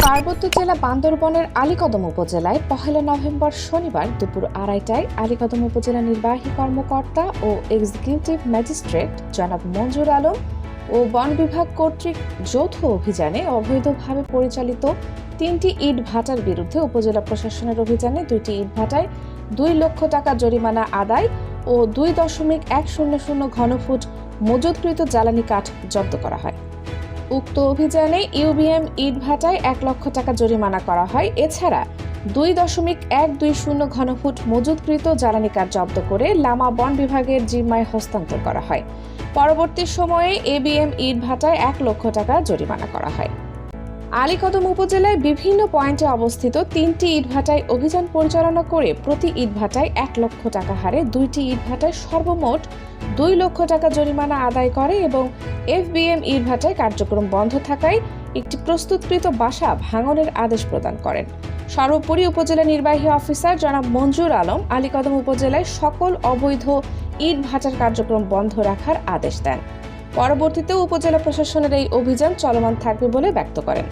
পার্বত্য জেলা বান্দরবনের আলীকদম উপজেলায় ১ নভেম্বর শনিবার দুপুর ২:৩০টায় আলীকদম উপজেলা নির্বাহী কর্মকর্তা ও এক্সিকিউটিভ ম্যাজিস্ট্রেট জনাব মঞ্জুর আলম ও বন বিভাগ কর্তৃক যৌথ অভিযানে অবৈধভাবে পরিচালিত ৩টি ইট ভাটার বিরুদ্ধে উপজেলা প্রশাসনের অভিযানে ২টি ইট ভাটায় ২ লক্ষ টাকা জরিমানা আদায় ও ২.১০০ ঘনফুট মজুতকৃত জ্বালানি কাঠ জব্দ করা হয়। উক্ত অভিযানে ইউবিএম ইট ভাটায় ১ লক্ষ টাকা জরিমানা করা হয়। এছাড়া ২.১২০ ঘনফুট মজুতকৃত জ্বালানি কাঠ জব্দ করে লামা বন বিভাগের জিম্মায় হস্তান্তর করা হয়। পরবর্তী সময়ে এবিএম ইট ভাটায় ১ লক্ষ টাকা জরিমানা করা হয়। আলীকদম উপজেলায় বিভিন্ন পয়েন্টে অবস্থিত ৩টি ইট ভাটায় অভিযান পরিচালনা করে প্রতি ইট ভাটায় ১ লক্ষ টাকা হারে ২টি ইট ভাটায় সর্বমোট ২ লক্ষ টাকা জরিমানা আদায় করে এবং এফবিএম ইট ভাটায় কার্যক্রম বন্ধ থাকায় একটি প্রস্তুতকৃত বাসা ভাঙনের আদেশ প্রদান করেন। সর্বোপরি উপজেলা নির্বাহী অফিসার জনাব মঞ্জুর আলম আলীকদম উপজেলায় সকল অবৈধ ইট ভাটার কার্যক্রম বন্ধ রাখার আদেশ দেন। পরবর্তীতে উপজেলা প্রশাসনের এই অভিযান চলমান থাকবে বলে ব্যক্ত করেন।